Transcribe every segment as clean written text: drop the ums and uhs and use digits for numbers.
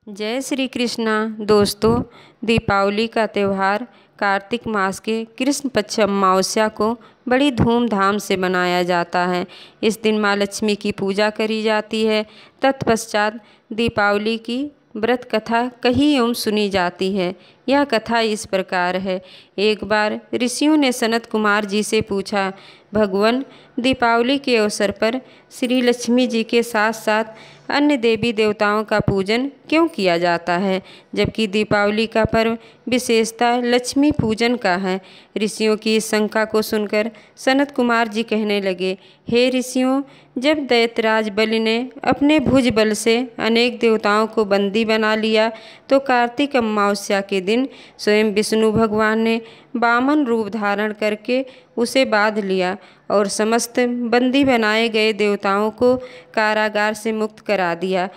जय श्री कृष्णा। दोस्तों, दीपावली का त्यौहार कार्तिक मास के कृष्ण पक्ष अमावस्या को बड़ी धूमधाम से मनाया जाता है। इस दिन माँ लक्ष्मी की पूजा करी जाती है। तत्पश्चात दीपावली की व्रत कथा कही एवं सुनी जाती है। यह कथा इस प्रकार है। एक बार ऋषियों ने सनत कुमार जी से पूछा, भगवान, दीपावली के अवसर पर श्री लक्ष्मी जी के साथ साथ अन्य देवी देवताओं का पूजन क्यों किया जाता है, जबकि दीपावली का पर्व विशेषतः लक्ष्मी पूजन का है। ऋषियों की इस शंका को सुनकर सनत कुमार जी कहने लगे, हे ऋषियों, जब दैत्यराज बलि ने अपने भुज बल से अनेक देवताओं को बंदी बना लिया तो कार्तिक अमावस्या के दिन स्वयं विष्णु भगवान ने वामन रूप धारण करके उसे बांध लिया और समस्त बंदी बनाए गए देवताओं को कारागार से मुक्त करा दिया।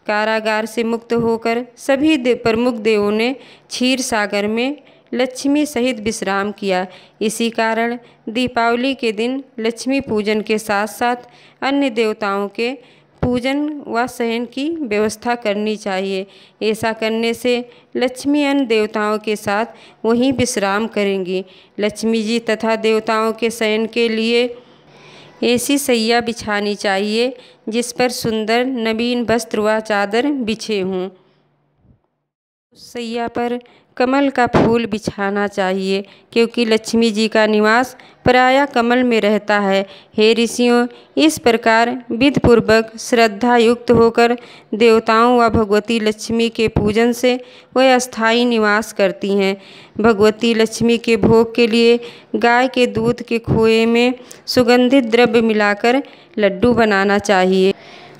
कारागार से मुक्त होकर सभी प्रमुख देवों ने क्षीर सागर में लक्ष्मी सहित विश्राम किया। इसी कारण दीपावली के दिन लक्ष्मी पूजन के साथ साथ अन्य देवताओं के पूजन व शयन की व्यवस्था करनी चाहिए। ऐसा करने से लक्ष्मी अन्य देवताओं के साथ वहीं विश्राम करेंगी। लक्ष्मी जी तथा देवताओं के शयन के लिए ऐसी सैया बिछानी चाहिए जिस पर सुंदर नवीन वस्त्र व चादर बिछे हों। उस सैया पर कमल का फूल बिछाना चाहिए, क्योंकि लक्ष्मी जी का निवास प्रायः कमल में रहता है। हे ऋषियों, इस प्रकार विधिपूर्वक श्रद्धा युक्त होकर देवताओं व भगवती लक्ष्मी के पूजन से वह अस्थायी निवास करती हैं। भगवती लक्ष्मी के भोग के लिए गाय के दूध के खोए में सुगंधित द्रव्य मिलाकर लड्डू बनाना चाहिए।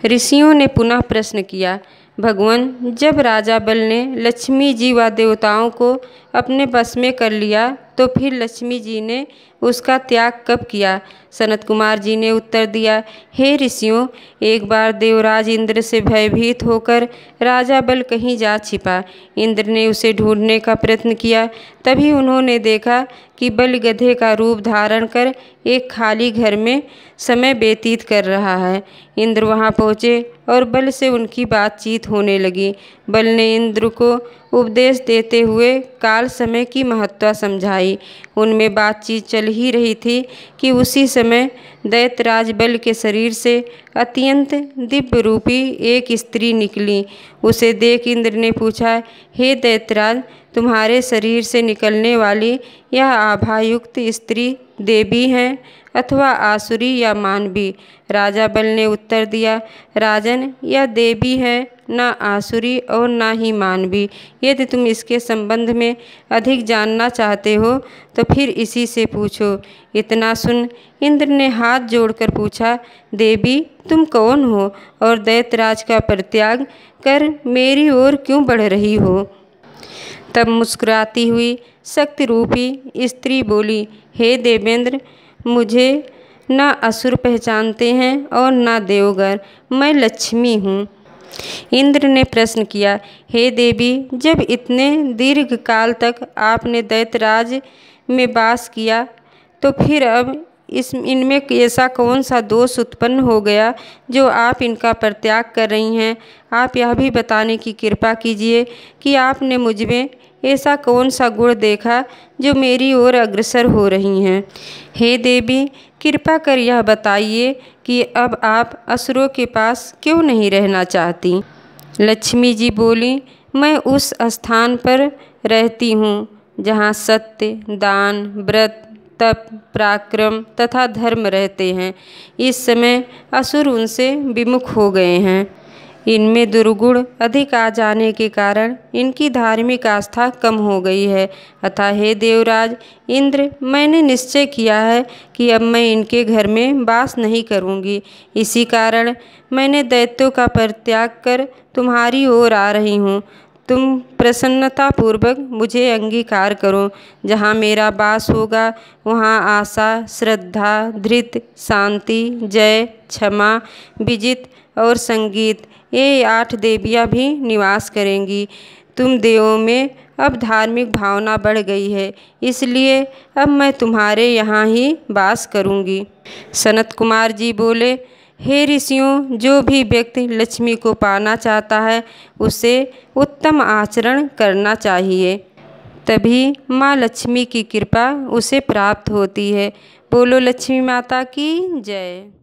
ऋषियों ने पुनः प्रश्न किया, भगवान, जब राजा बल ने लक्ष्मी जी व देवताओं को अपने बस में कर लिया तो फिर लक्ष्मी जी ने उसका त्याग कब किया? सनत कुमार जी ने उत्तर दिया, हे ऋषियों, एक बार देवराज इंद्र से भयभीत होकर राजा बल कहीं जा छिपा। इंद्र ने उसे ढूंढने का प्रयत्न किया। तभी उन्होंने देखा कि बल गधे का रूप धारण कर एक खाली घर में समय व्यतीत कर रहा है। इंद्र वहां पहुँचे और बल से उनकी बातचीत होने लगी। बल ने इंद्र को उपदेश देते हुए काल समय की महत्ता समझाई। उनमें बातचीत चल ही रही थी कि उसी समय दैत्यराज बल के शरीर से अत्यंत दिव्य रूपी एक स्त्री निकली। उसे देख इंद्र ने पूछा, हे दैत्यराज, तुम्हारे शरीर से निकलने वाली यह आभायुक्त स्त्री देवी हैं अथवा आसुरी या मानवी? राजा बल ने उत्तर दिया, राजन, यह देवी है, न आसुरी और न ही मानवी। यदि तुम इसके संबंध में अधिक जानना चाहते हो तो फिर इसी से पूछो। इतना सुन इंद्र ने हाथ जोड़कर पूछा, देवी, तुम कौन हो और दैत्यराज का परित्याग कर मेरी ओर क्यों बढ़ रही हो? तब मुस्कुराती हुई शक्ति रूपी स्त्री बोली, हे देवेंद्र, मुझे न असुर पहचानते हैं और न देवगर, मैं लक्ष्मी हूँ। इंद्र ने प्रश्न किया, हे देवी, जब इतने दीर्घ काल तक आपने दैत्यराज में वास किया तो फिर अब इनमें ऐसा कौन सा दोष उत्पन्न हो गया जो आप इनका परित्याग कर रही हैं? आप यह भी बताने की कृपा कीजिए कि आपने मुझ में ऐसा कौन सा गुण देखा जो मेरी ओर अग्रसर हो रही हैं। हे देवी, कृपा कर यह बताइए कि अब आप असुरों के पास क्यों नहीं रहना चाहती? लक्ष्मी जी बोली, मैं उस स्थान पर रहती हूँ जहाँ सत्य, दान, व्रत, तप, पराक्रम तथा धर्म रहते हैं। इस समय असुर उनसे विमुख हो गए हैं। इनमें दुर्गुण अधिक आ जाने के कारण इनकी धार्मिक आस्था कम हो गई है। अतः हे देवराज इंद्र, मैंने निश्चय किया है कि अब मैं इनके घर में वास नहीं करूंगी। इसी कारण मैंने दैत्यों का परित्याग कर तुम्हारी ओर आ रही हूँ। तुम प्रसन्नतापूर्वक मुझे अंगीकार करो। जहाँ मेरा वास होगा वहाँ आशा, श्रद्धा, धृत, शांति, जय, क्षमा, विजित और संगीत, ये 8 देवियाँ भी निवास करेंगी। तुम देवों में अब धार्मिक भावना बढ़ गई है, इसलिए अब मैं तुम्हारे यहाँ ही वास करूँगी। सनत कुमार जी बोले, हे ऋषियों, जो भी व्यक्ति लक्ष्मी को पाना चाहता है उसे उत्तम आचरण करना चाहिए, तभी माँ लक्ष्मी की कृपा उसे प्राप्त होती है। बोलो लक्ष्मी माता की जय।